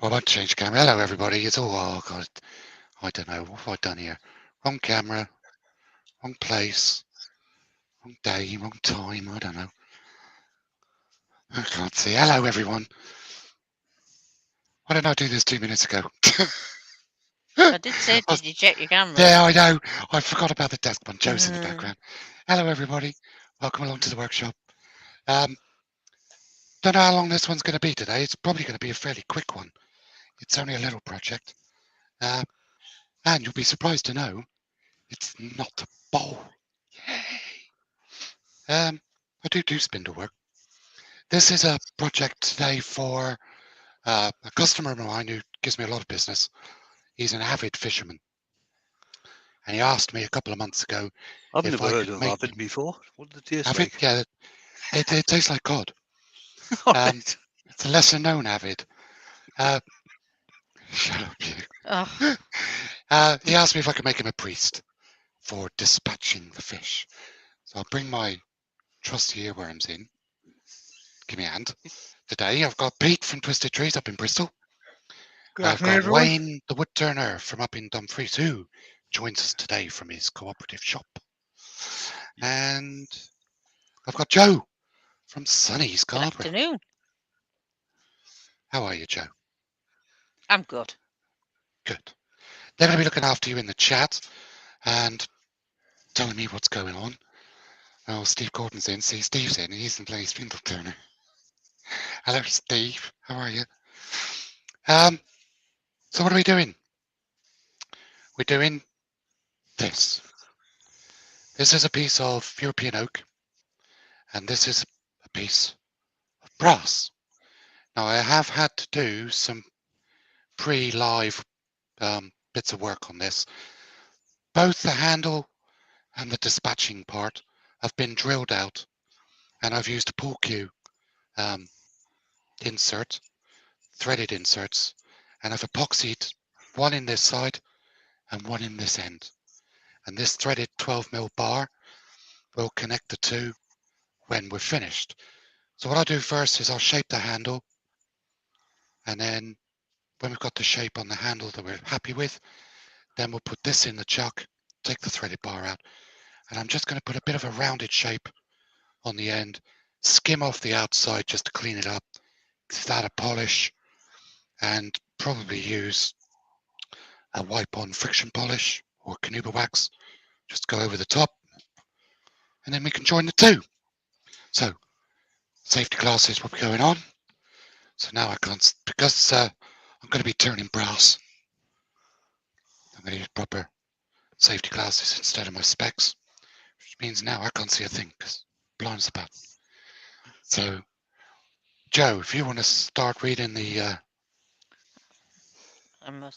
Well, I won't change camera. Hello, everybody. It's all, oh, God, I don't know. What have I done here? Wrong camera, wrong place, wrong day, wrong time. I don't know. I can't see. Hello, everyone. Why didn't I do this 2 minutes ago? I did say, did you check your cameras? Yeah, I know. I forgot about the desk one. Joe's in the Mm. background. Hello, everybody. Welcome along to the workshop. Don't know how long this one's going to be today. It's probably going to be a fairly quick one. It's only a little project. And you'll be surprised to know it's not a bowl. Yay. I do spindle work. This is a project today for a customer of mine who gives me a lot of business. He's an avid fisherman. And he asked me a couple of months ago I've if never I heard could of make Avid before. What does it taste avid. like? Yeah, it tastes like cod. All right. It's a lesser known avid. Shut up, you. Oh, He asked me if I could make him a priest for dispatching the fish. So I'll bring my trusty earworms in. Give me a hand. Today I've got Pete from Twisted Trees up in Bristol. Good I've afternoon, got everyone. Wayne the Woodturner from up in Dumfries who joins us today from his cooperative shop. And I've got Joe from sunny good Scarborough. afternoon. How are you, Joe? I'm good. Good. They're going to be looking after you in the chat and telling me what's going on. Oh, Steve Gordon's in. See, Steve's in. He's in playing Spindle Turner. Hello, Steve. How are you? So what are we doing? We're doing this. This is a piece of European oak, and this is a piece of brass. Now, I have had to do some pre-live bits of work on this. Both the handle and the dispatching part have been drilled out, and I've used a pull cue insert, threaded inserts, and I've epoxied one in this side and one in this end. And this threaded 12mm bar will connect the two when we're finished. So what I'll do first is I'll shape the handle, and then when we've got the shape on the handle that we're happy with, then we'll put this in the chuck, take the threaded bar out, and I'm just going to put a bit of a rounded shape on the end, skim off the outside just to clean it up, give that a polish, and probably use a wipe-on friction polish or Canuba wax, just go over the top, and then we can join the two. So safety glasses will be going on. So now I can't, because I'm going to be turning brass, I'm going to use proper safety glasses instead of my specs, which means now I can't see a thing because blind as a bat. So, Joe, if you want to start reading the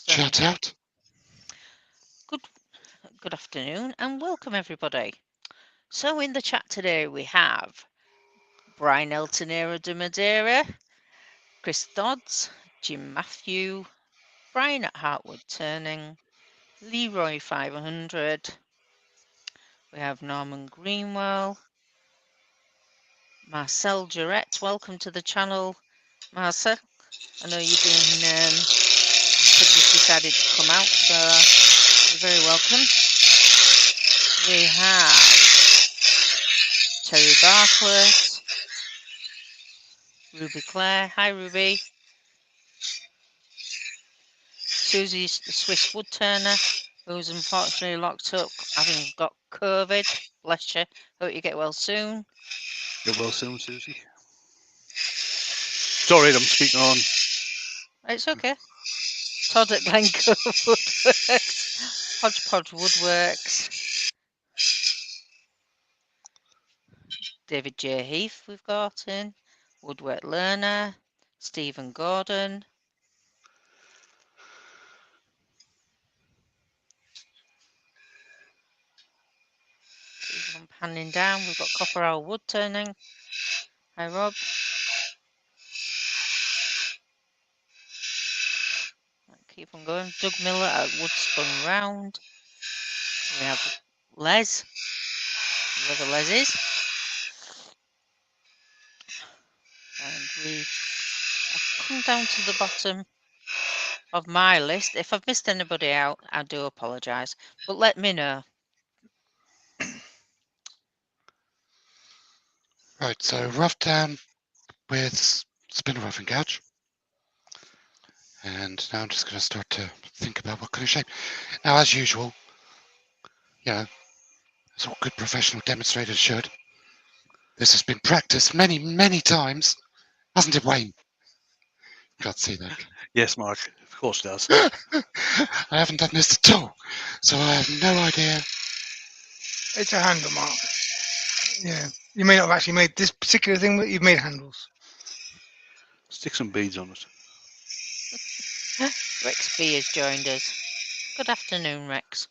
chat out. Good afternoon and welcome everybody. So in the chat today we have Brian Eltonera de Madeira, Chris Dodds, Jim Matthew, Brian at Heartwood Turning, Leroy 500. We have Norman Greenwell, Marcel Jarrett. Welcome to the channel, Marcel. I know you've been, you said you've decided to come out, so you're very welcome. We have Terry Bartlett, Ruby Clare. Hi, Ruby. Susie the Swiss Woodturner, who's unfortunately locked up, having got COVID. Bless you. Hope you get well soon. Get well soon, Susie. Sorry, I'm speaking on. It's okay. Todd at Glencoe Woodworks. Hodgepodge Woodworks. David J. Heath we've got in. Woodwork Learner. Stephen Gordon. Keep on panning down. We've got Copper Owl Wood Turning. Hi, Rob. Keep on going. Doug Miller at Woodspun Round. We have Les, whoever Les is. And we have come down to the bottom of my list. If I've missed anybody out, I do apologise. But let me know. Right, so rough down with spinner roughing gouge. And now I'm just going to start to think about what kind of shape. Now, as usual, as all good professional demonstrators should, this has been practiced many, many times, hasn't it, Wayne? Can't see that. Yes, Mark. Of course it does. I haven't done this at all, so I have no idea. It's a handle, Mark. Yeah. You may not have actually made this particular thing, but you've made handles. Stick some beads on it. Rex B has joined us. Good afternoon, Rex.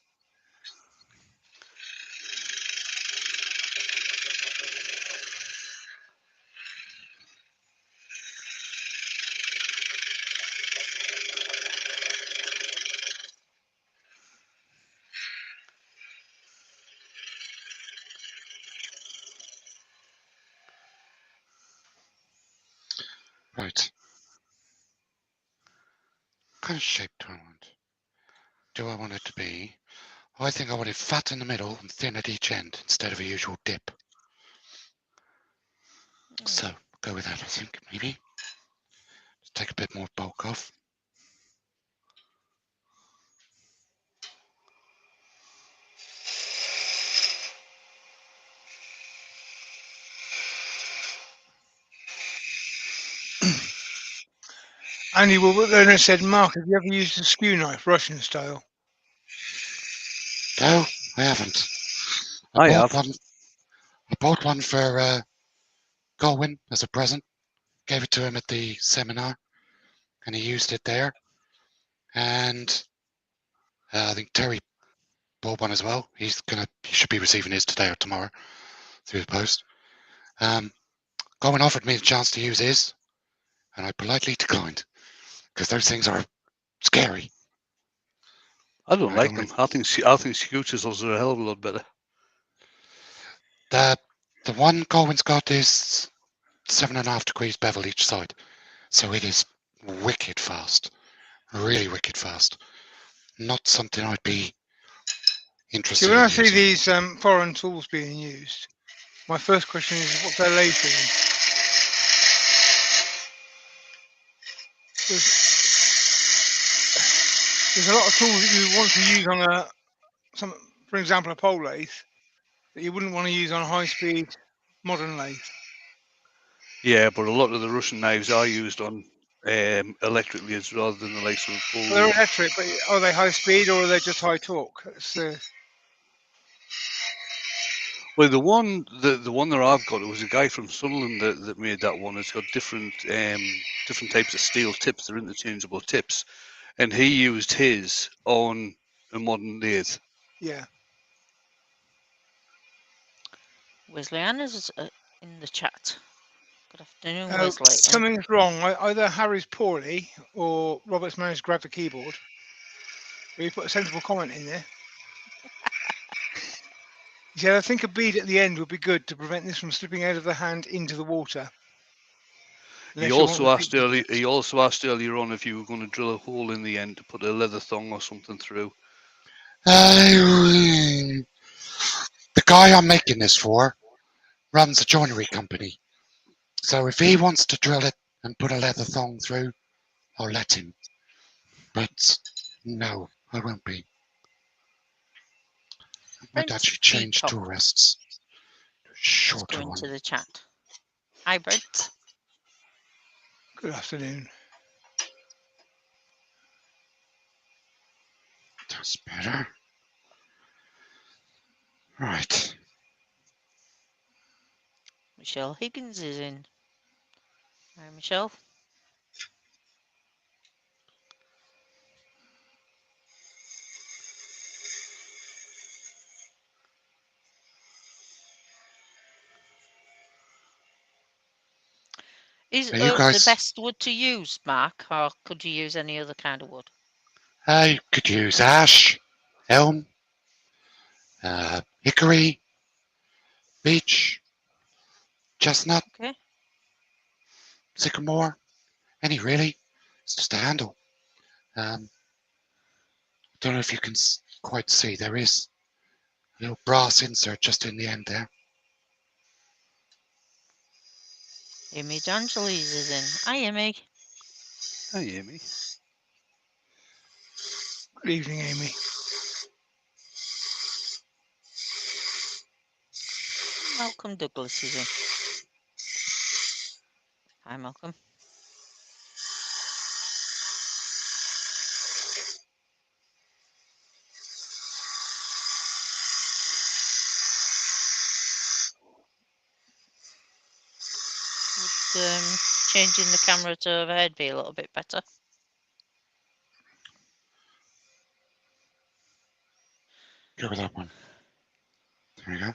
Right. What kind of shape do I want? Do I want it to be? I think I want it fat in the middle and thin at each end instead of a usual dip. So go with that, I think, maybe. Just take a bit more bulk off. Andy Woodturning said, Mark, have you ever used a skew knife, Russian style? No, I haven't. I bought have. one. I bought one for Galwin as a present. Gave it to him at the seminar, and he used it there. And I think Terry bought one as well. He should be receiving his today or tomorrow through the post. Galwin offered me the chance to use his, and I politely declined because those things are scary. I don't I like don't them. I think skew chisels are a hell of a lot better. The one Galwin's got is 7.5 degrees bevel each side, so it is wicked fast, really wicked fast. Not something I'd be See, interested when in I see using. these foreign tools being used, my first question is, what's their lathe doing? There's a lot of tools that you want to use on for example, a pole lathe, that you wouldn't want to use on a high-speed modern lathe. Yeah, but a lot of the Russian knives are used on electric lathes rather than the likes of a pull Well, they're lathe. electric, but are they high speed or are they just high torque? Well, the one that I've got, it was a guy from Sunderland that made that one. It's got different types of steel tips. They're interchangeable tips, and he used his on a modern lathe. Yeah. Wesley Ann is in the chat. Good afternoon, Wesley. Something's wrong. Either Harry's poorly or Robert's managed to grab the keyboard. But he put a sensible comment in there. He said, I think a bead at the end would be good to prevent this from slipping out of the hand into the water. He also asked earlier on if you were going to drill a hole in the end to put a leather thong or something through. The guy I'm making this for runs a joinery company, so if he wants to drill it and put a leather thong through, I'll let him. But no, I won't be. I might actually change tool rests to a shorter go one. into the chat. Hi, Brent. Good afternoon. That's better. Right. Michelle Higgins is in. Hi, Michelle. Is oak the best wood to use, Mark, or could you use any other kind of wood? You could use ash, elm, hickory, beech, chestnut, sycamore, any really. It's just a handle. Don't know if you can quite see. There is a little brass insert just in the end there. Amy D'Angeles is in. Hi, Amy. Hi, Amy. Good evening, Amy. Malcolm Douglas is in. Hi, Malcolm. Would changing the camera to overhead be a little bit better? Go with that one. There we go.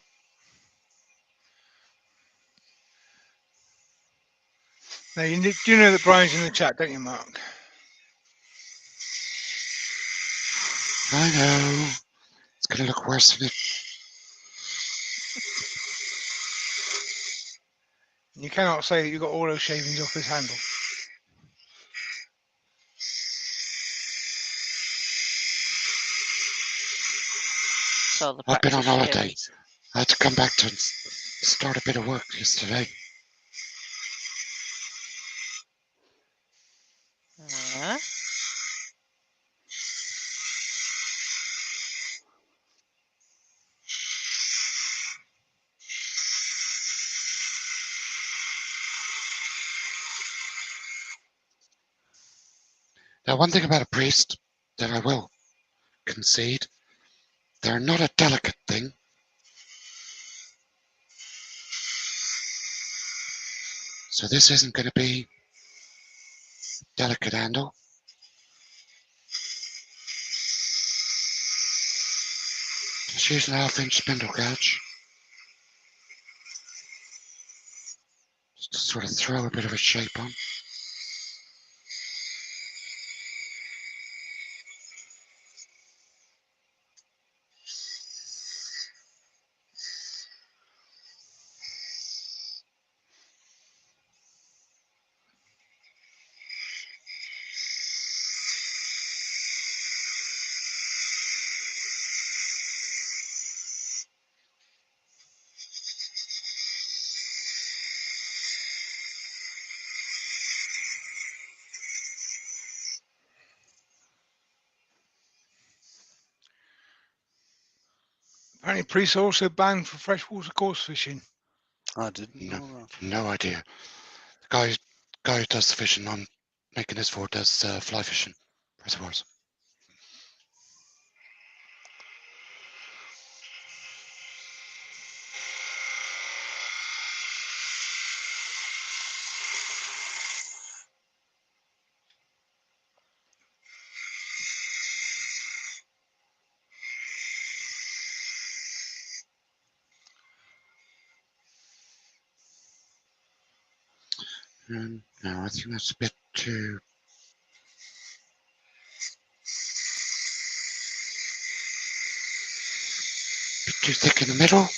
Now, do know that Brian's in the chat, don't you, Mark? I know. It's going to look worse than it. You cannot say that you got all those shavings off his handle. So the I've been on practice holiday. shavings. I had to come back to start a bit of work yesterday. Now, one thing about a priest that I will concede, they're not a delicate thing. So this isn't going to be a delicate handle. Just use an 1/2 inch spindle gouge. Just to sort of throw a bit of a shape on. Apparently, priests are also banned for freshwater coarse fishing. I didn't know that. No idea. The guy who does the fishing I'm making this for does fly fishing reservoirs. No, I think that's a bit too thick in the middle.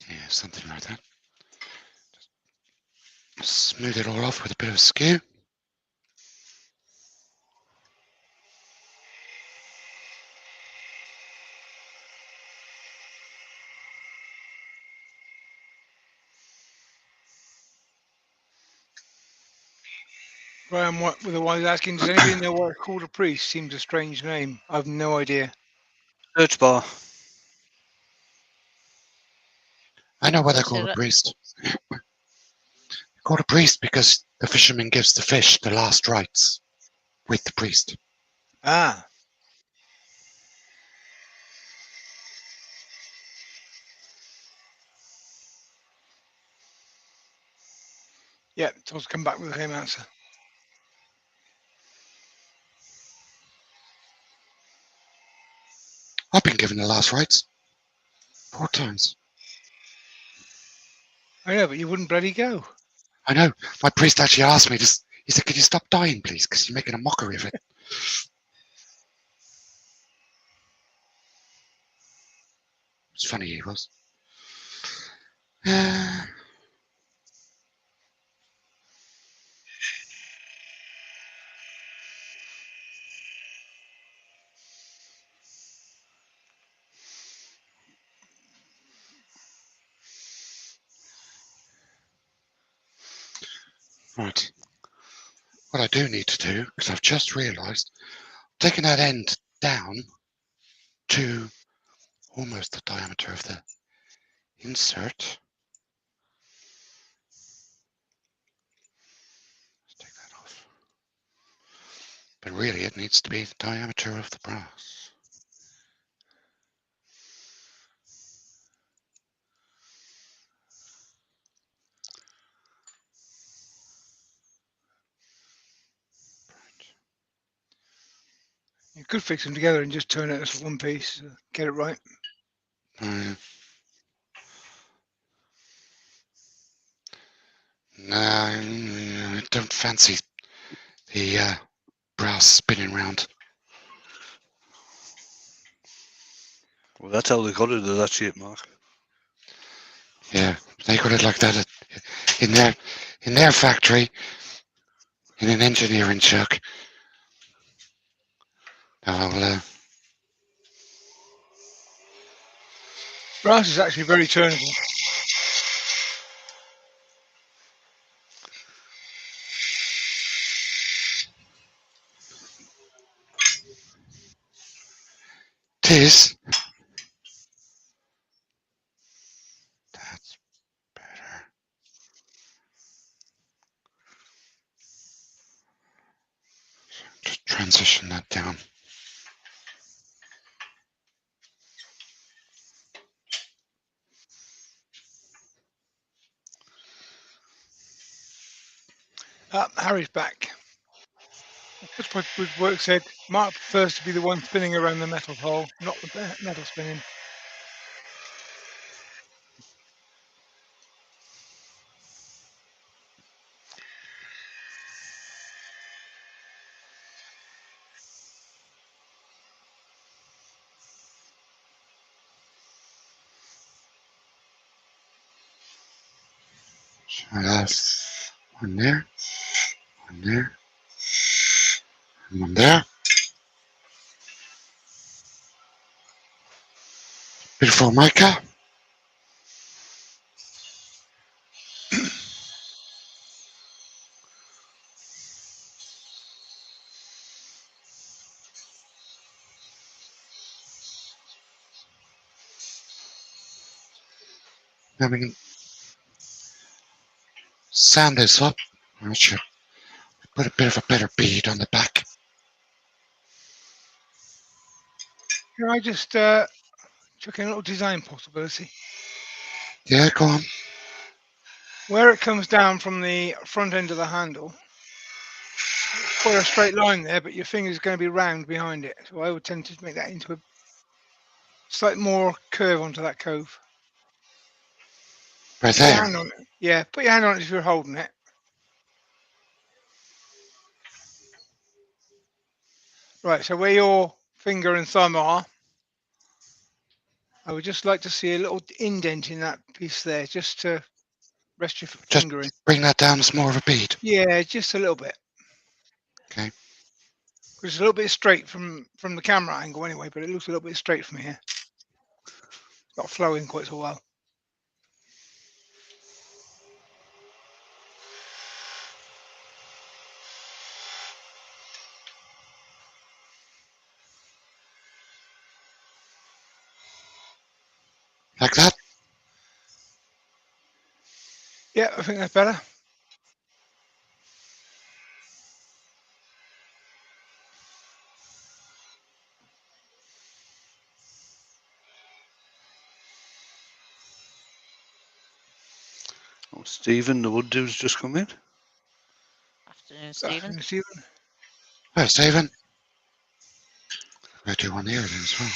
Yeah, something like that. Just smooth it all off with a bit of skew. Brian, what with the one asking, does anybody know what it's called a priest? Seems a strange name. I've no idea. Search bar. I know why they're Let's say called a that. priest. They're called a priest because the fisherman gives the fish the last rites with the priest. Ah, Yeah, Todd's come back with the same answer. I've been given the last rites 4 times. I know, but you wouldn't bloody go. I know. My priest actually asked me to. He said, "Could you stop dying, please? Because you're making a mockery of it." It's funny he was. Right. What I do need to do, because I've just realised, taking that end down to almost the diameter of the insert. Let's take that off. But really, it needs to be the diameter of the brass. You could fix them together and just turn it as one piece, get it right. No, I don't fancy the brass spinning round. Well, that's how they got it to that shape, Mark. Yeah, they got it like that in their factory, in an engineering chuck. Brass is actually very turnable. Tis. That's better. Just transition that down. Harry's back. Which work said Mark prefers to be the one spinning around the metal hole, not the metal spinning. So that's one there, one there, and one there. Beautiful mica. I mean, sand this up. I should put a bit of a better bead on the back. Can I just chuck in a little design possibility? Yeah, go on. Where it comes down from the front end of the handle, it's quite a straight line there, but your finger's going to be round behind it. So I would tend to make that into a slight more curve onto that cove. Right Put your there. hand on it. Yeah, put your hand on it if you're holding it. Right, so where your finger and thumb are, I would just like to see a little indent in that piece there, just to rest your Just finger in. bring that down as more of a bead. Yeah, just a little bit. Okay. It's a little bit straight from the camera angle anyway, but it looks a little bit straight from here. It's not flowing quite so well. Like that. Yeah, I think that's better. Oh, Stephen, the wood dude's just come in. afternoon, Stephen. Stephen. Oh, Stephen. I'll do one here then as well.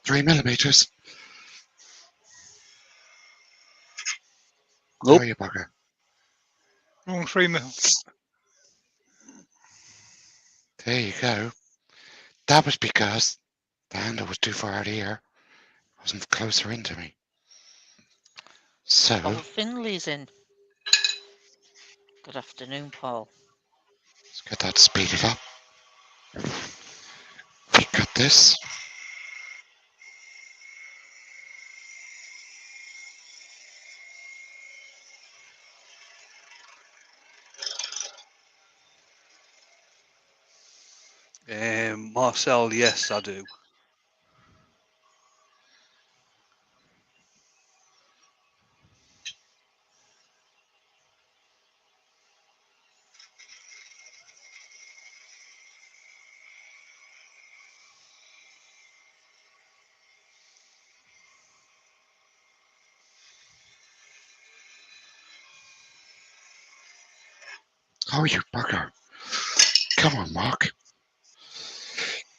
$3 millimeters. Nope. Oh, you bugger. Wrong 3mm. There you go. That was because the handle was too far out here. It wasn't closer into me. So, Paul Finley's in. Good afternoon, Paul. let's get that speeded up. We cut this. Marcel, yes, I do. Oh, you bugger. Come on, Mark.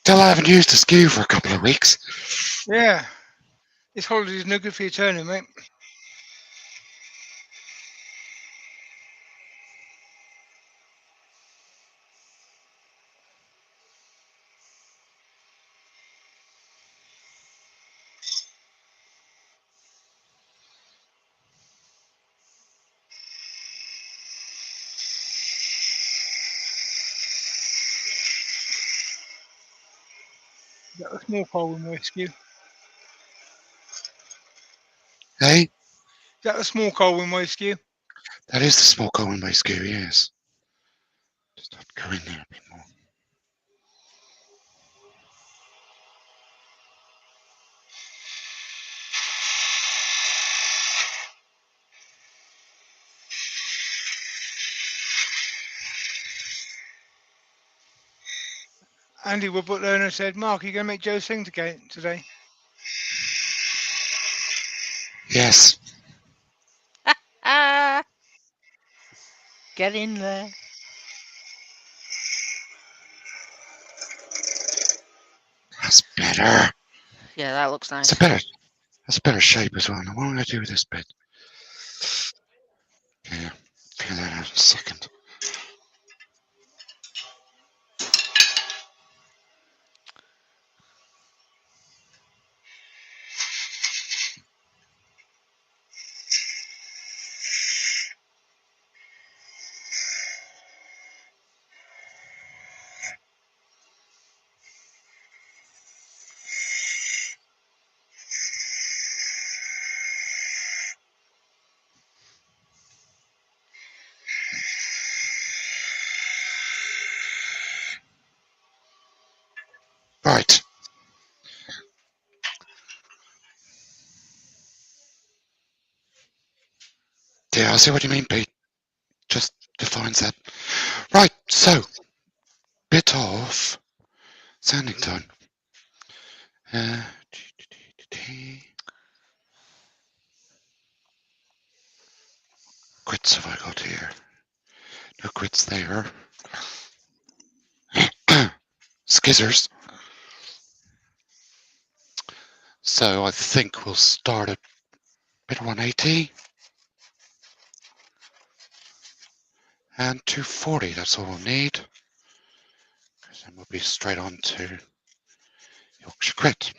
Still haven't used the skew for a couple of weeks. Yeah. This holiday's no good for your turning, mate. Got a small coal with my skew. Hey, Got a small coal with my skew. that is the small Cohen by skew, yes. Just have to go in there a bit more. Andy Woodbutt learner said, Mark, are you going to make Joe sing today? Yes. Ah, get in there. That's better. Yeah, that looks It's nice. a better. That's a better shape as well. Now, what am I going to do with this bit? Yeah, figure that out in a second. Right. Yeah, I see what you mean, Pete. Just defines that. Right, so, bit of sanding time. Quits have I got here? No quits there. Skizzers. So I think we'll start at bit 180 and 240. That's all we'll need. Because then we'll be straight on to Yorkshire Crit.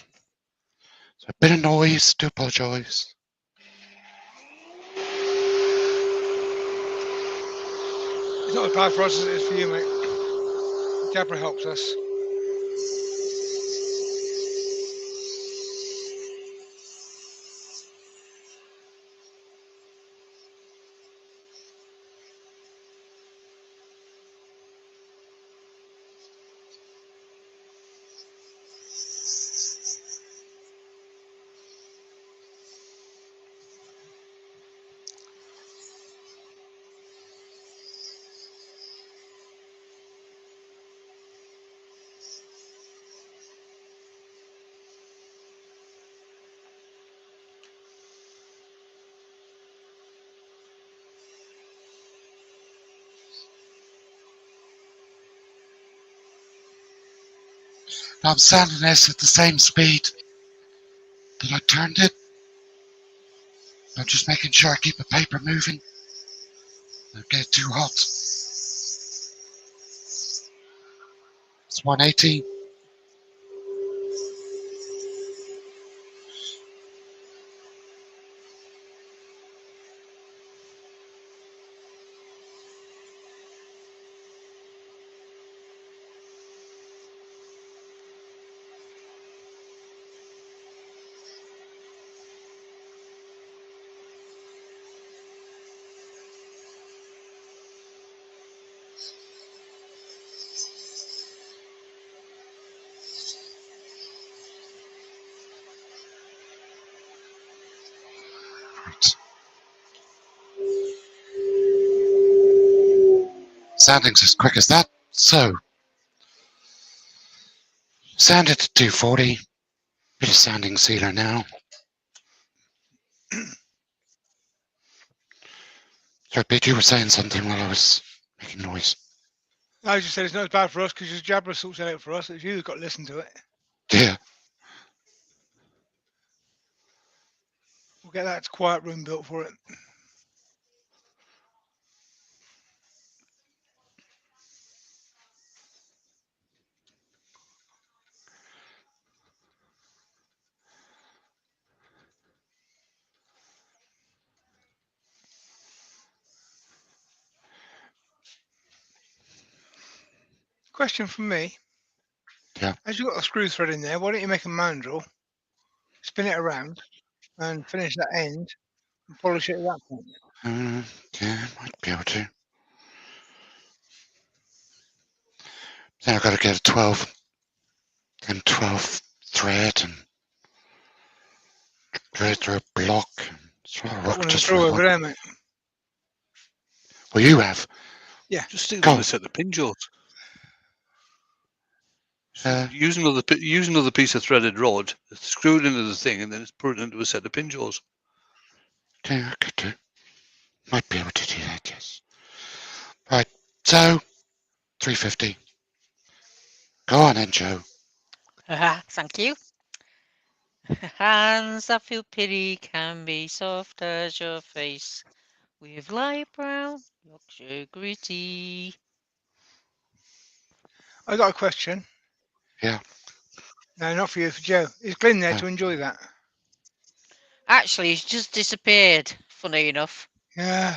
So a bit of noise, do apologise. It's not as bad for us as it is for you, mate. Jabra helps us. I'm sanding this at the same speed that I turned it. I'm just making sure I keep the paper moving. Don't get it too hot. It's 180. Right. Sanding's as quick as that. So, sand it to 240. Bit of sanding sealer now. So, Pete, you were saying something while I was making noise. I just said it's not as bad for us because Jabra sorts it out for us. It's you who's got to listen to it. Yeah. We'll get that quiet room built for it. Question from me. Yeah. As you've got a screw thread in there, why don't you make a mandrel, spin it around, and finish that end and polish it at that point? Yeah, might be able to. Then I've got to get a 12 and 12 thread and thread through a block. Throw a Got rock one in the just drawer for over one. there, mate. Well, you have. Just stick Go them in on. a set of pin jaws. Uh, Use another piece of threaded rod, screw it into the thing, and then put it into a set of pin jaws. yeah, I could do. Might be able to do that, yes. Right, so 350. Go on then, Joe. Thank you. Hands that feel pity can be soft as your face, with light brown Yorkshire gritty. I got a question. Yeah. No, not for you, for Joe. Is Glenn there to enjoy that? Actually, he's just disappeared, funny enough. Yeah.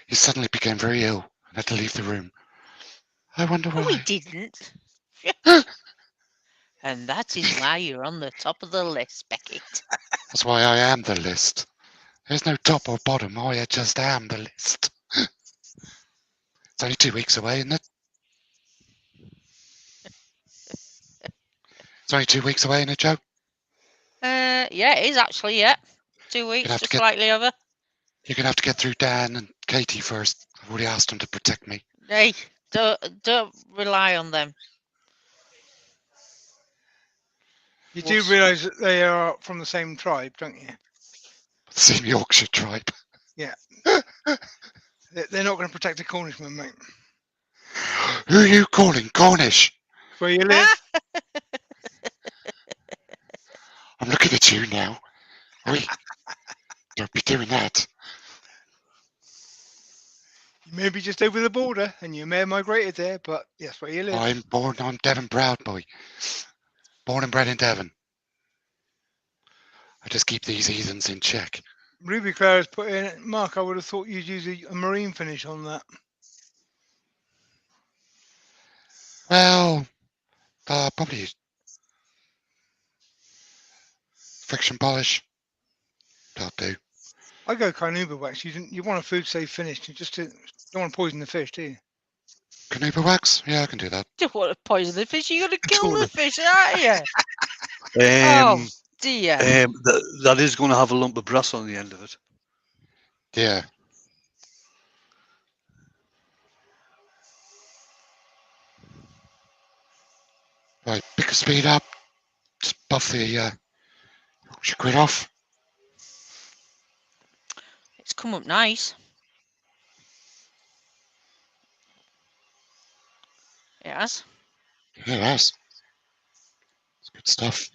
He suddenly became very ill and had to leave the room. I wonder No, he why. didn't. And that is why you're on the top of the list, Beckett. That's why I am the list. There's no top or bottom. I just am the list. It's only 2 weeks away, isn't it? It's only 2 weeks away, isn't it, Joe? Yeah, it is actually, yeah. 2 weeks, have to just get- slightly over. You're going to have to get through Dan and Katie first. I've already asked them to protect me. Hey, don't rely on them. You do realise that they are from the same tribe, don't you? The same Yorkshire tribe. Yeah. They're not going to protect a Cornishman, mate. Who are you calling Cornish? Where you live. I'm looking at you now. Oi. Don't be doing that. You may be just over the border and you may have migrated there, but yes, where you live. I'm Devon Proud Boy. Born and bred in Devon. I just keep these heathens in check. Ruby Clara's put in, Mark, I would have thought you'd use a marine finish on that. Well, probably friction polish. That'll do. I go carnauba wax. You want a food safe finish. You just don't want to poison the fish, do you? Canupa wax? Yeah, I can do that. Don't want to poison the fish. You're going to kill the fish, aren't you? Um, Dear. that is going to have a lump of brass on the end of it. Yeah. Right, pick a speed up. Just buff the Yorkshire grid off. It's come up nice. It has. Yeah, that's good stuff.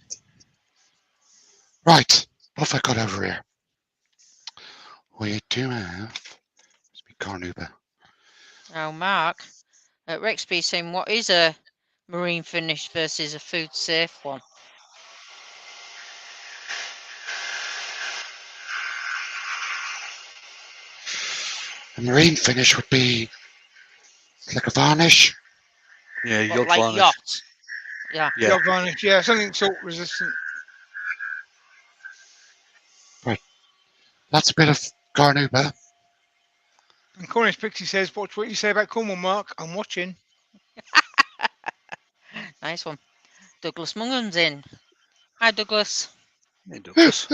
Right, what have I got over here? We do have carnauba. Now, Mark, Rexby saying, what is a marine finish versus a food safe one? A marine finish would be like a varnish. Yeah, What, yacht like varnish. yacht? Yeah. Yeah. Yacht varnish, yeah, something salt resistant. That's a bit of carnauba. And Cornish Pixie says, watch what you say about Cornwall, Mark. I'm watching. Nice one. Douglas Mungham's in. Hi, Douglas. Hey, Douglas.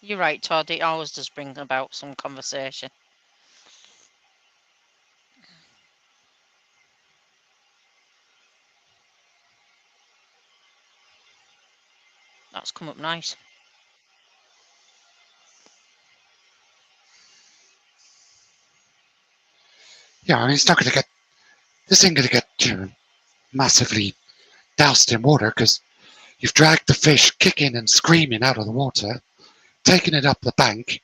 You're right, Todd. It always does bring about some conversation. That's come up nice. Yeah, I mean, it's not going to get. This ain't going to get massively doused in water because you've dragged the fish kicking and screaming out of the water, taken it up the bank,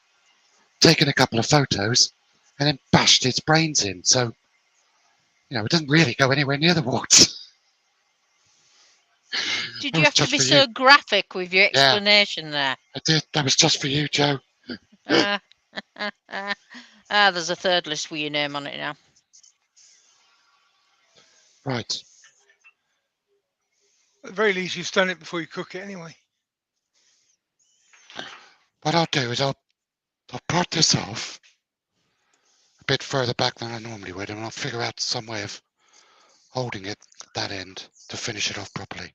taken a couple of photos, and then bashed its brains in. So, it doesn't really go anywhere near the water. Did That you was have to just be for so you. graphic with your Yeah, explanation there? I did. That was just for you, Joe. There's a third list with your name on it now. Right. At the very least, you've done it before you cook it anyway. What I'll do is I'll part this off a bit further back than I normally would, and I'll figure out some way of holding it at that end to finish it off properly.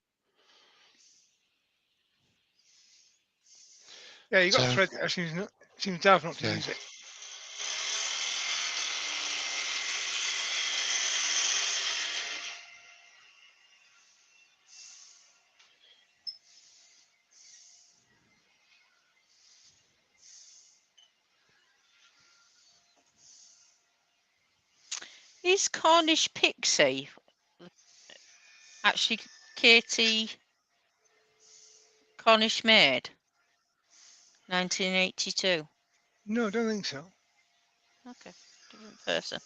Yeah, you got So, a thread there. Seems daft not to yeah. use it. Is Cornish Pixie actually Katie Cornish Maid? 1982. No, I don't think so. Okay, different person.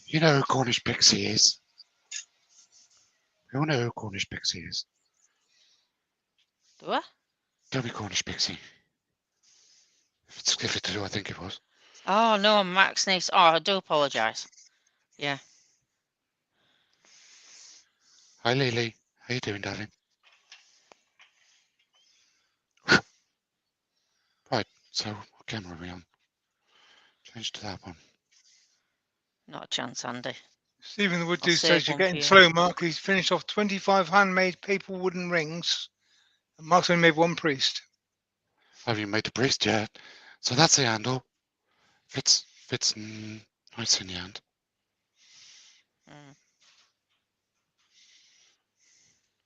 You know who Cornish Pixie is? You know who Cornish Pixie is? Do I? Don't be Cornish Pixie. If it's who I think it was. Oh no, Max Snake's. Oh, I do apologise. Yeah. Hi, Lily. How you doing, darling? Right. So, what camera are we on? Change to that one. Not a chance, Andy. Stephen the Wood I'll Dude says save you're one for getting you. slow, Mark. He's finished off 25 handmade paper wooden rings. And Mark's only made one priest. Have you made the priest yet? So that's the handle. Fits nice in the hand. Mm.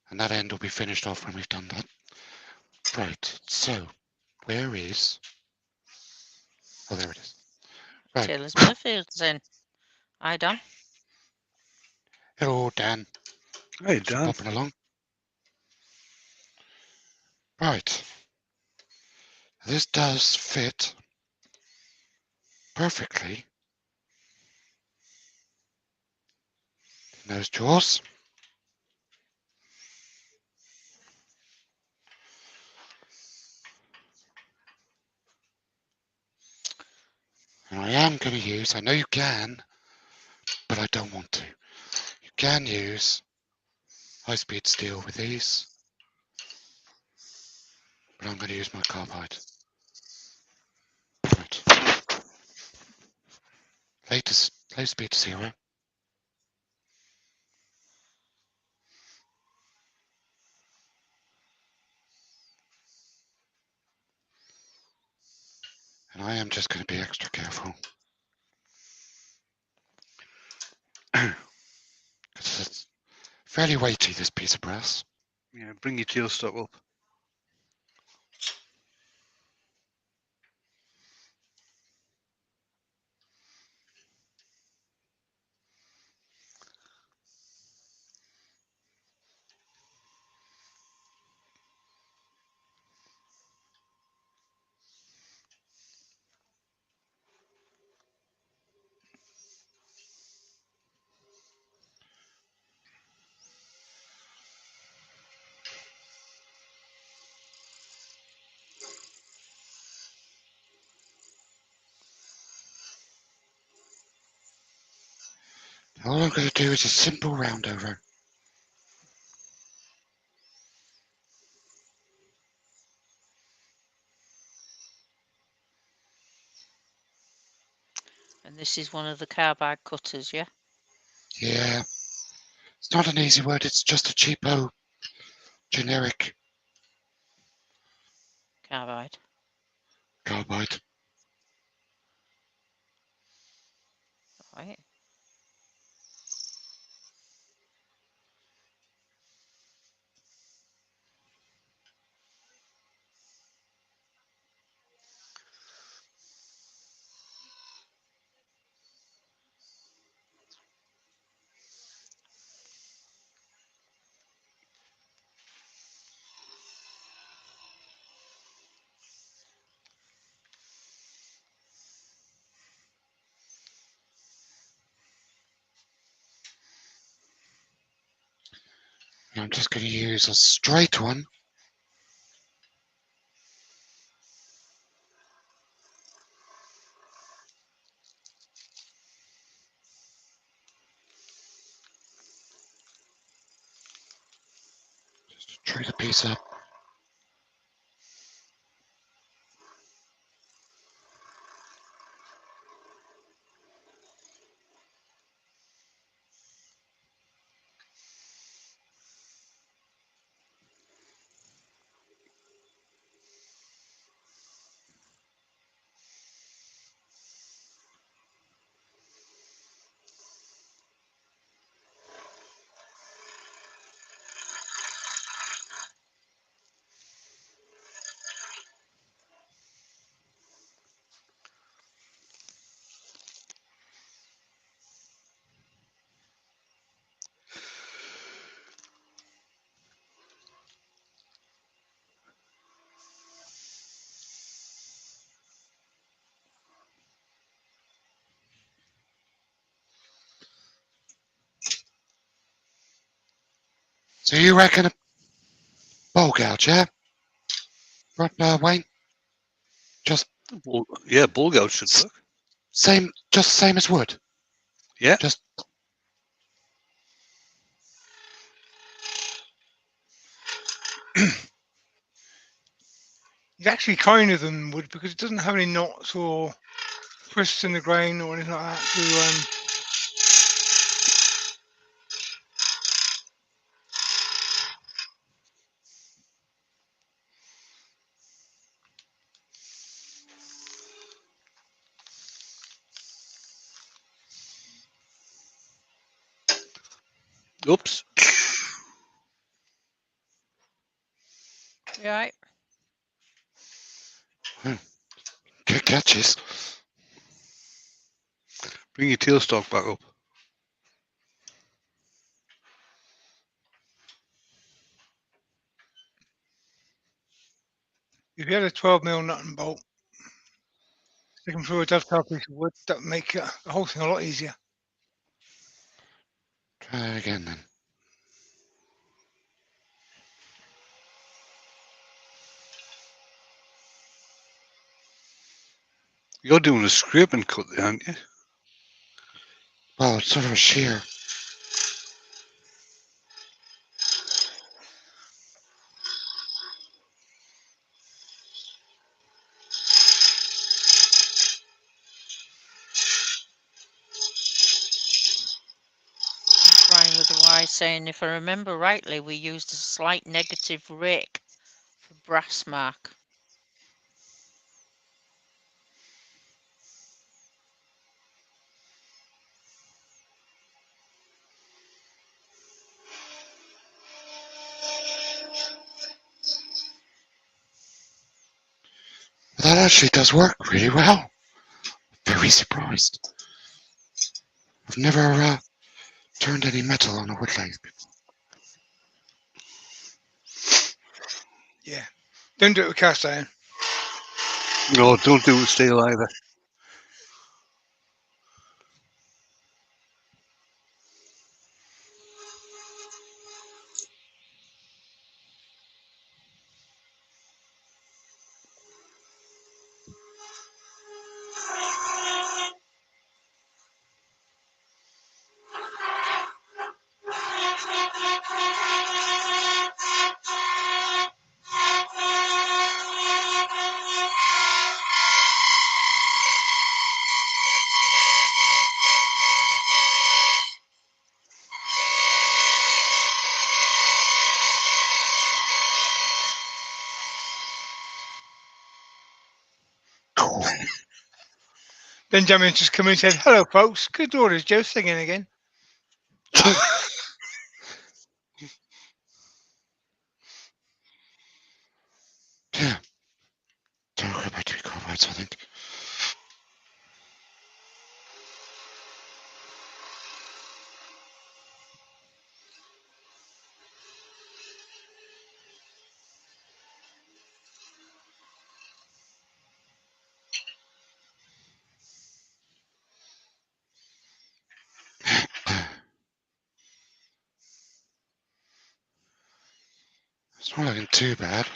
And that end will be finished off when we've done that. Right. So, where is? Oh, there it is. Right. Taylor's Murphy's in. Hi, Dan. Hello, Dan. Hey, Thanks for Dan. popping along. Right. This does fit perfectly in those jaws. And I am going to use, I know you can, but I don't want to. You can use high-speed steel with these, but I'm going to use my carbide. Right. Low speed 0. And I am just going to be extra careful. Because it's fairly weighty, this piece of brass. Yeah, bring your tailstock up. All I'm going to do is a simple round over. And this is one of the carbide cutters, yeah? Yeah, it's not an easy word. It's just a cheapo, generic Carbide. carbide. Right. And I'm just going to use a straight one. Just to try the piece up. So you reckon a bowl gouge, yeah? Right, Wayne? Just Well, yeah, ball gouge should work. just same as wood. Yeah. Just It's actually kinder than wood because it doesn't have any knots or twists in the grain or anything like that to Oops. You right? good catches. Bring your tailstock back up. if you had a 12 mm nut and bolt, stick them through a dovetail piece of wood, that would make the whole thing a lot easier. Try it again then. You're doing a scraping cut there, aren't you? Well, it's sort of a shear. Brian with the Y saying, if I remember rightly, we used a slight negative rake for brass mark. That actually does work really well. Very surprised. I've never turned any metal on a wood lathe before. Yeah. Don't do it with cast iron. No, don't do it with steel either. Then Jamie just come in and said, "Hello, folks. Good Lord, is Joe singing again?" Yeah. Don't go back to your carbides, I think. It's not looking too bad.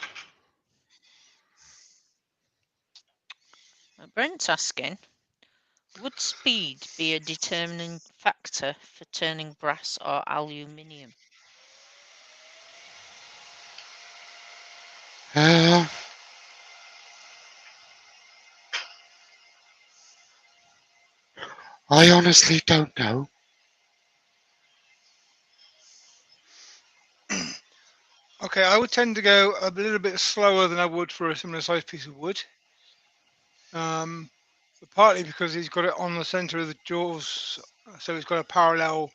Brent's asking, would speed be a determining factor for turning brass or aluminium? I honestly don't know. Okay, I would tend to go a little bit slower than I would for a similar sized piece of wood. But partly because he's got it on the center of the jaws, so he's got a parallel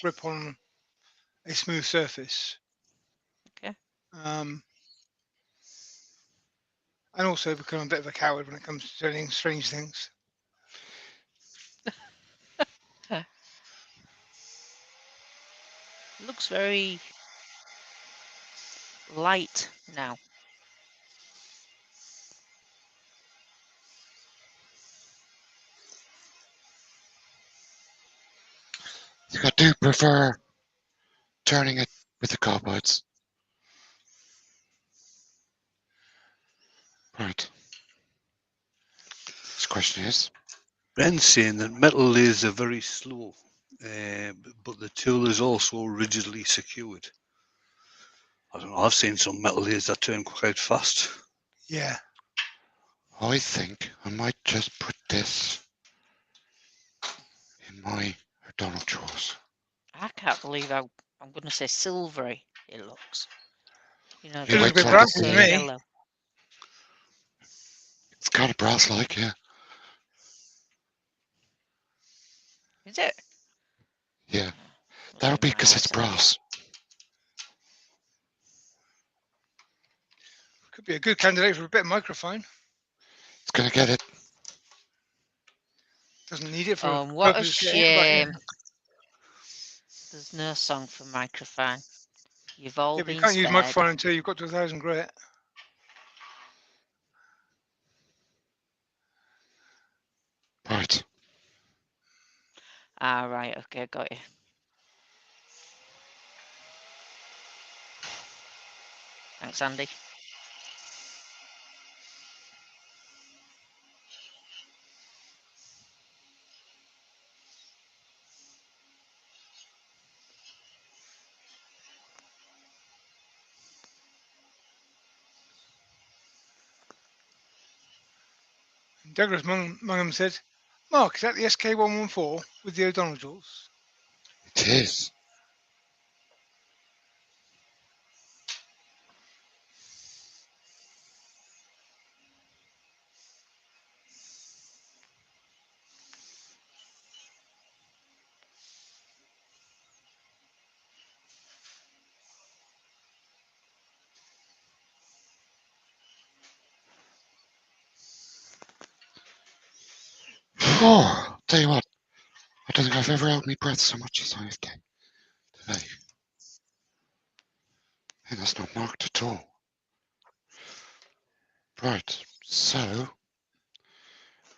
grip on a smooth surface. Okay. And also because I'm a bit of a coward when it comes to turning strange things. Looks very light now. I do prefer turning it with the carbides. Right. Next question is, Ben's saying that metal lathes are very slow, but the tool is also rigidly secured. I don't know, I've seen some metal lathes that turn quite fast. Yeah. I think I might just put this in my O'Donnell drawers. I can't believe how, I'm going to say silvery it looks. You know, You It the looks a wait bit till I get brassy to silver the. me. yellow. It's kind of brass-like, yeah. Is it? Yeah. Must That'll be my because it's eyesight. brass. Could be a good candidate for a bit of microphone. It's gonna get it. Doesn't need it for Oh, a what a purpose of getting it, but yeah. shame. There's no song for microphone. You've all Yeah, but you been can't use spared. microphone until you've got to 1,000 grit. Right. Ah, right, okay, got you. Thanks, Andy. And Douglas Mungham said, "Mark, is that the SK114 with the O'Donnell jaws?" It is. Oh, tell you what. I don't think I've ever held my breath so much as I have done today. And that's not marked at all. Right, so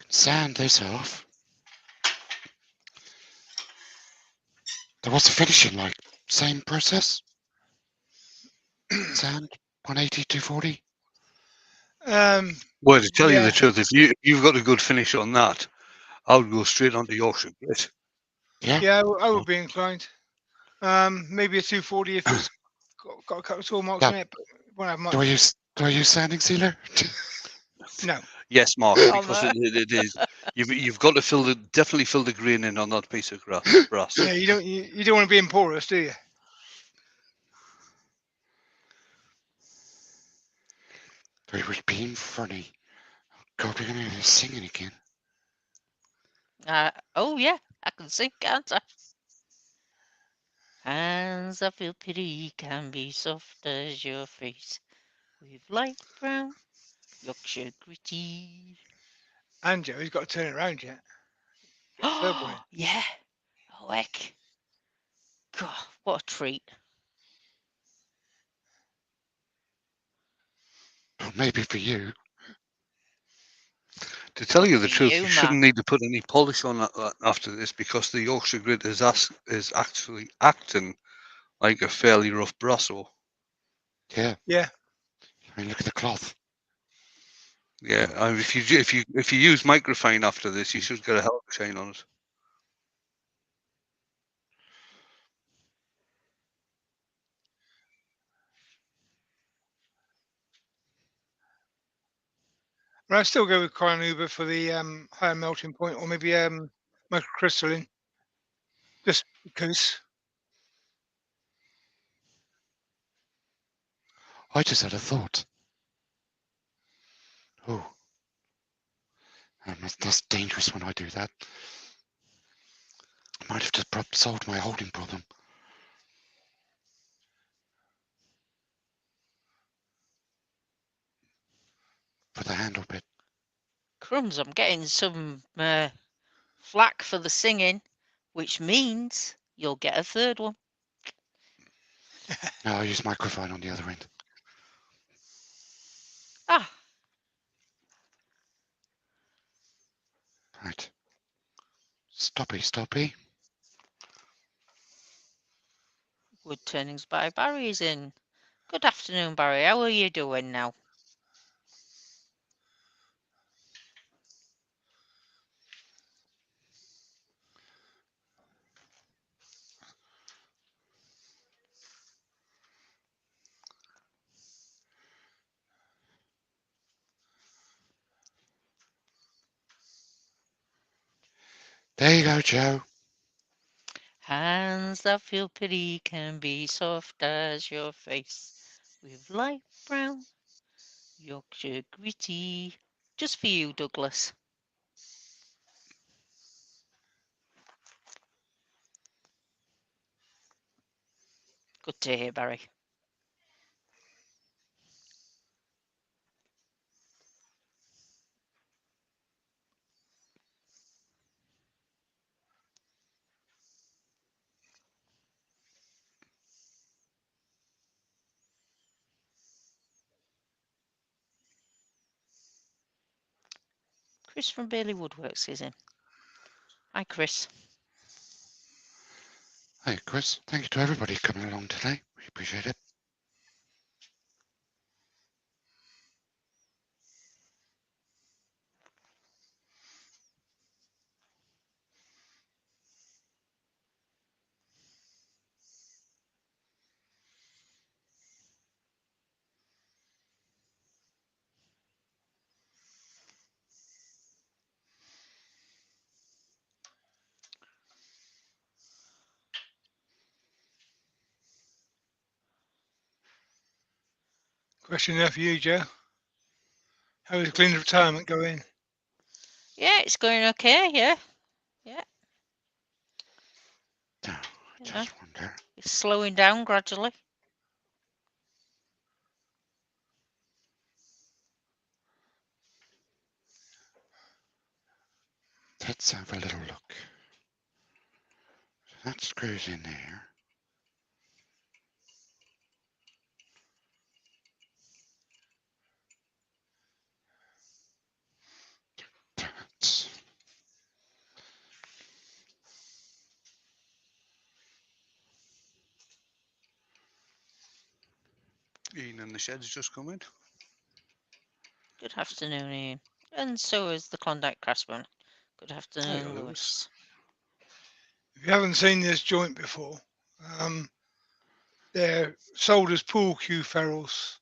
sand this off. There was the finishing, like, same process? Sand, 180, 240? Well, to tell you Yeah. the truth, if you've got a good finish on that, I would go straight onto Yorkshire Grit. Yeah? Yeah, I would be inclined. Maybe a 240 if it's got a couple of saw marks Yeah. on it, but it won't have Do much. I use sanding sealer? No. Yes, Mark, Oh, because no. it is. You've got to definitely fill the grain in on that piece of brass. Yeah, you don't want to be in porous, do you? They were being funny. God, we're gonna hear this singing again. Oh, yeah, I can sing, can't I? Hands I feel pity can be soft as your face, with light brown Yorkshire gritty. And Joe, he's got to turn it around yet. Get the third one in. Oh, yeah. Oh, heck. God, what a treat. Well, maybe for you. To tell Not you the for truth, you, you man. shouldn't need to put any polish on that after this, because the Yorkshire grit is actually acting like a fairly rough brasso. Yeah. Yeah. I mean, look at the cloth. Yeah, if you use microfine after this, you should get a hell of a shine on it. But I'd still go with Uber for the higher melting point, or maybe microcrystalline, just because. I just had a thought. Oh, that's dangerous when I do that. I might have just solved my holding problem. For the handle bit. Crumbs, I'm getting some flack for the singing, which means you'll get a third one. No, I'll use microphone on the other end. Ah, Right. Stoppy. Woodturnings by Barry is in. Good afternoon, Barry. How are you doing now? There you go, Joe. Hands that feel pity can be soft as your face, with light brown Yorkshire gritty. Just for you, Douglas. Good to hear, Barry. Chris from Bailey Woodworks is in. Hi, Chris. Hey, Chris. Thank you to everybody coming along today. We appreciate it. Question there for you, Joe. How is clean retirement going? Yeah, it's going okay. Yeah. Now, I You know, just wonder. it's slowing down gradually. Let's have a little look. That screws in there. That's Ian in the shed's just come in. Good afternoon, Ian. And so is the Klondike Craftsman. Good afternoon, Lewis. Lewis. If you haven't seen this joint before, They're sold as pool cue ferrules.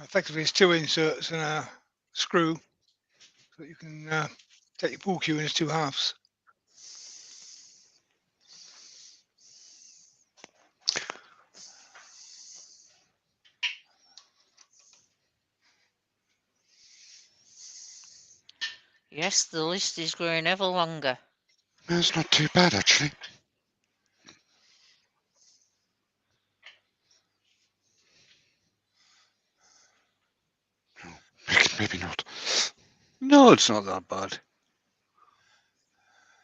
Effectively, it's two inserts and a screw, so that you can take your pool cue in as two halves. Yes, the list is growing ever longer. That's not too bad, actually. Maybe not. No, it's not that bad.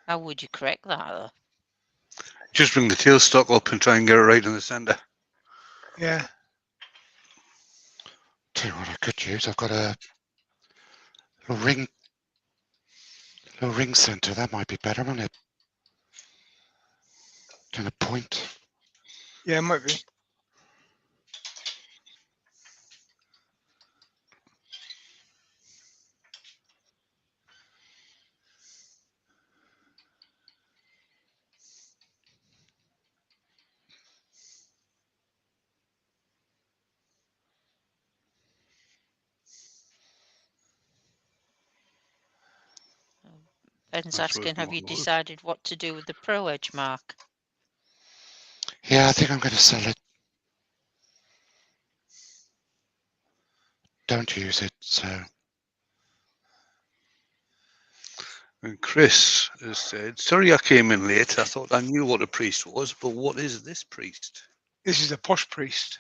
How would you correct that, though? Just bring the tailstock up and try and get it right in the centre. Yeah, Tell you what I could use. I've got a little ring center. That might be better, wouldn't it? Kind of point. yeah, it might be. Ben's That's where asking, it's have you going. decided what to do with the Pro Edge mark? Yeah, I think I'm going to sell it. Don't use it, so. And Chris has said, sorry I came in late. I thought I knew what a priest was, but what is this priest? This is a posh priest.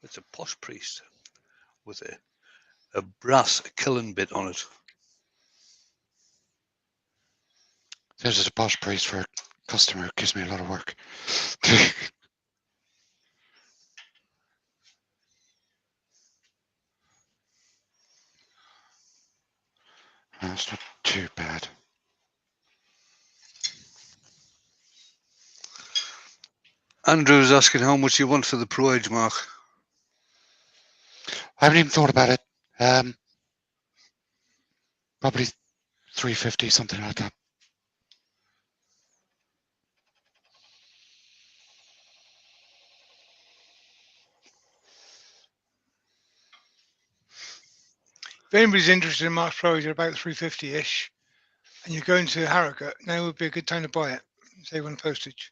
It's a posh priest with a brass killing bit on it. This is a posh priest for a customer who gives me a lot of work. That's not too bad. Andrew's asking how much you want for the Pro Edge mark. I haven't even thought about it. Probably 350, something like that. If anybody's interested in Mark's Pro, you're about 350-ish, and you're going to Harrogate, now would be a good time to buy it. Save on postage.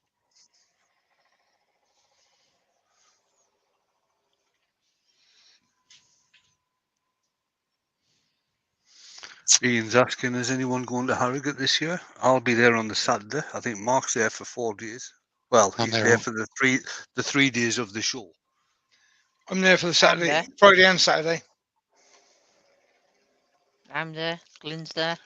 Ian's asking, is anyone going to Harrogate this year? I'll be there on the Saturday. I think Mark's there for 4 days. Well, I'm he's there there on- for the 3 days of the show. I'm there for the I'm Saturday, there. Friday and Saturday. I'm there. Glyn's there.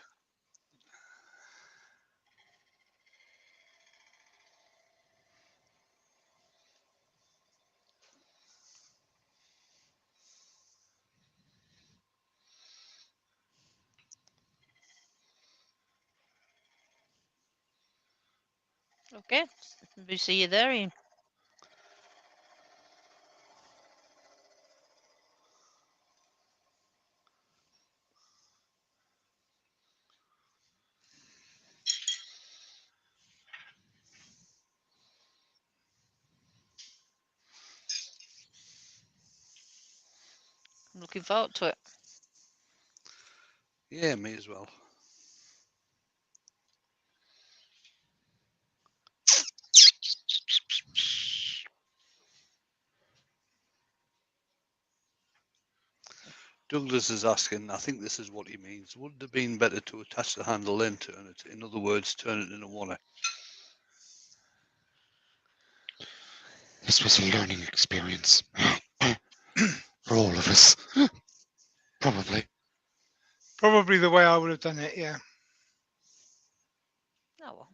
Okay, we see you there, Ian. I'm looking forward to it. Yeah, me as well. Douglas is asking, I think this is what he means. Would it have been better to attach the handle then turn it? In other words, turn it in a oneer. This was a learning experience for all of us. Probably. Probably the way I would have done it, yeah. Oh well.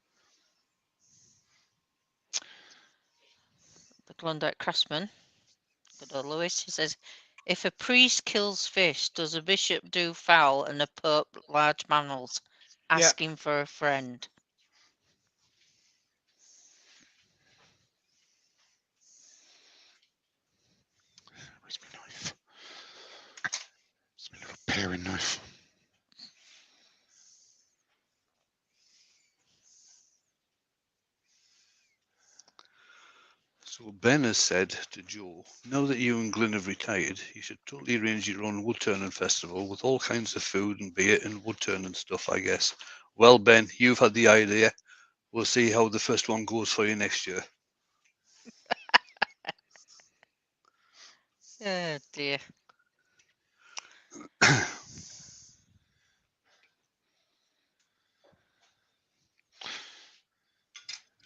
The Klondike Craftsman, good old Lewis, he says, if a priest kills fish, does a bishop do fowl and a pope large mammals? Yeah. Asking for a friend. Where's my knife? It's my little paring knife. Ben has said to Joe, now that you and Glyn have retired, you should totally arrange your own Woodturning festival with all kinds of food and beer and Woodturning stuff, I guess. Well, Ben, you've had the idea. We'll see how the first one goes for you next year. Oh dear.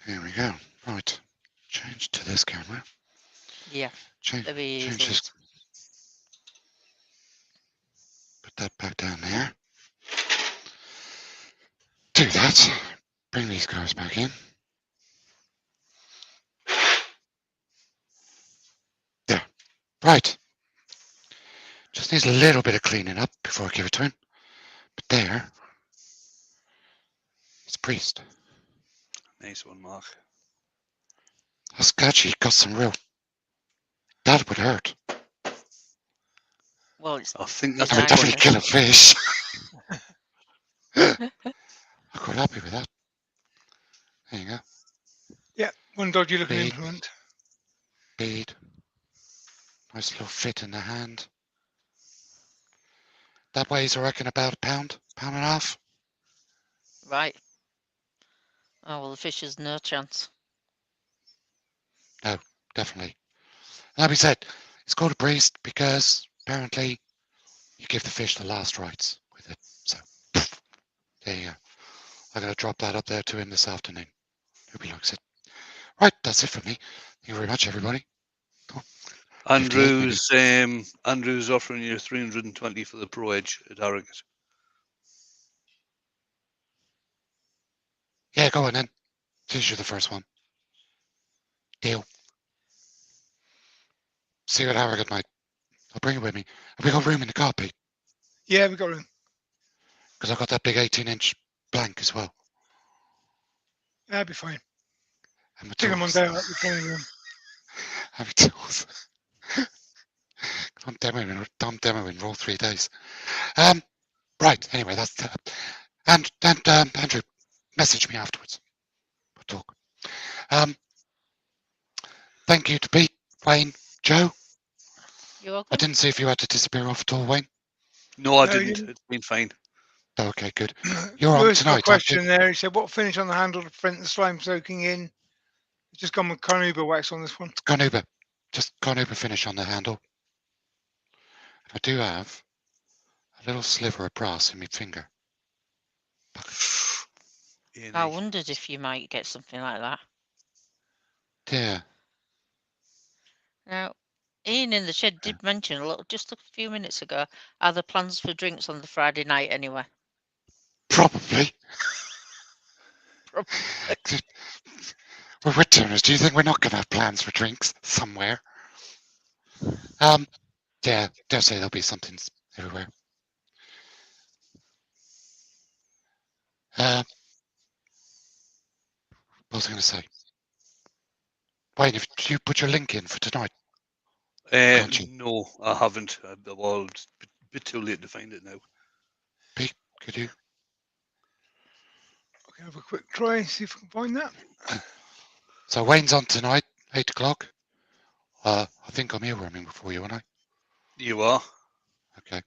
Here we go. Right. Change to this camera. Yeah, Change, there he change this. is. Put that back down there. Do that. Bring these guys back in. There. Right. Just needs a little bit of cleaning up before I give it to him. But there. It's Priest. Nice one, Mark. That's catchy. Got some real. That would hurt. Well, it's I think Good that's I would the definitely point. kill a fish. I'm quite happy with that. There you go. Yeah, one dodgy looking Bead. implement. Bead. Nice little fit in the hand. That weighs, I reckon, about a pound, pound and a half. right. Oh well, the fish has no chance. No, definitely. Like we said, it's called a priest because apparently you give the fish the last rites with it. So, there you go. I'm going to drop that up there to him this afternoon. Hope he likes it. Right, that's it for me. Thank you very much, everybody. 58 maybe. Andrew's offering you 320 for the Pro Edge at Harrogate. Yeah, go on then. Since you're the first one. Deal. See you at Harrogate, mate. I'll bring it with me. Have we got room in the car, Pete? Yeah, we got room. Because I've got that big 18-inch blank as well. That'd be fine. And my Take them on tools. down. We've plenty of room. And my tools. I'm demoing for all 3 days. Right, anyway, that's that. And Andrew, message me afterwards. We'll talk. Thank you to Pete, Wayne, Joe. You're I welcome. didn't see if you had to disappear off at all, Wayne. No, I No, you didn't. didn't. It's been fine. Oh, okay, good. You're on Lewis got a tonight, aren't you? question there. He said, what finish on the handle to prevent the slime soaking in? Just gone with carnauba wax on this one. Carnauba. Just Carnauba finish on the handle. I do have a little sliver of brass in my finger. I A&E. wondered if you might get something like that. Yeah. Now, Ian in the shed did mention just a few minutes ago. Are there plans for drinks on the Friday night anyway? Probably. Probably. We're Woodturners. Do you think we're not going to have plans for drinks somewhere? Yeah, dare say there'll be something everywhere. What was I going to say? Wayne, if you put your link in for tonight, can't you? No, I haven't. Well, it's a bit too late to find it now. Pete, could you? Okay, have a quick try, see if I can find that. So Wayne's on tonight, 8 o'clock. I think I'm earworming before you, aren't I? You are. Okay.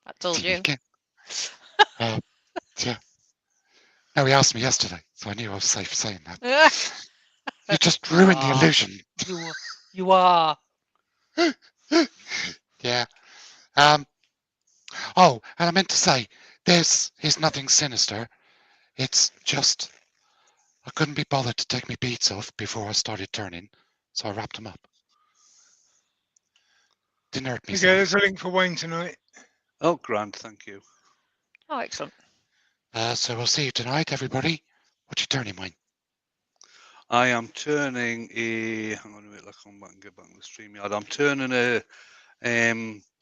I told See me you. again. Yeah. No, he asked me yesterday, so I knew I was safe saying that. You just ruined the Ah, illusion. you are. Yeah. Oh, and I meant to say, this is nothing sinister. It's just I couldn't be bothered to take my beads off before I started turning, so I wrapped them up. Didn't hurt Okay, myself. there's a link for Wayne tonight. Oh, grand. Thank you. Oh, excellent. So we'll see you tonight, everybody. What you turning, Wayne? I am turning a. Hang on a minute. I'll come back and get back to the stream yard. I'm turning a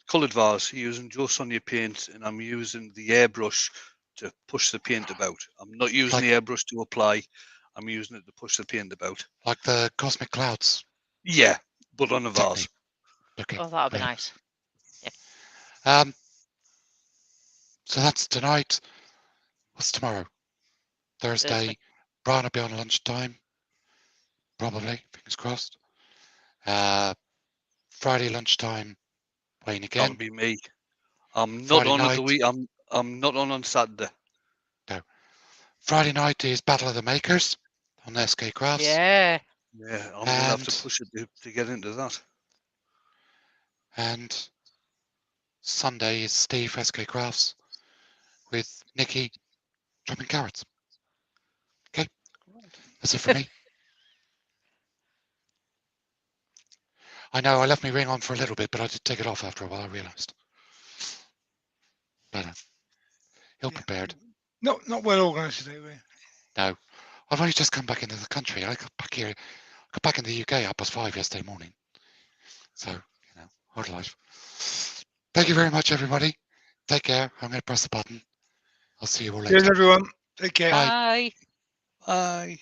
coloured vase using Joe Sonia paint, and I'm using the airbrush to push the paint about. I'm not using Like- the airbrush to apply. I'm using it to push the paint about. Like the Cosmic Clouds Yeah, but on a vase. technique. Okay. Oh, that'll be great. nice. So that's tonight. What's tomorrow? Thursday. Thursday. Brian will be on lunchtime. Probably. Fingers crossed. Friday lunchtime, Wayne That again. would be me. I'm not Friday on at night. the week. I'm not on Saturday. Friday night is Battle of the Makers on SK Crafts. Yeah. Yeah, I'm gonna have to And- push it to get into that. And Sunday is Steve SK Crafts with Nikki chopping carrots. Okay, that's it for me. I know I left my ring on for a little bit, but I did take it off after a while, I realised. But ill Yeah. prepared. Not well organised today, we. No, I've only just come back into the country. I got back in the UK 5:30 yesterday morning. So, hard life. Thank you very much, everybody. Take care. I'm going to press the button. I'll see you all Cheers, later. everyone. Take care. Bye. Bye. Bye.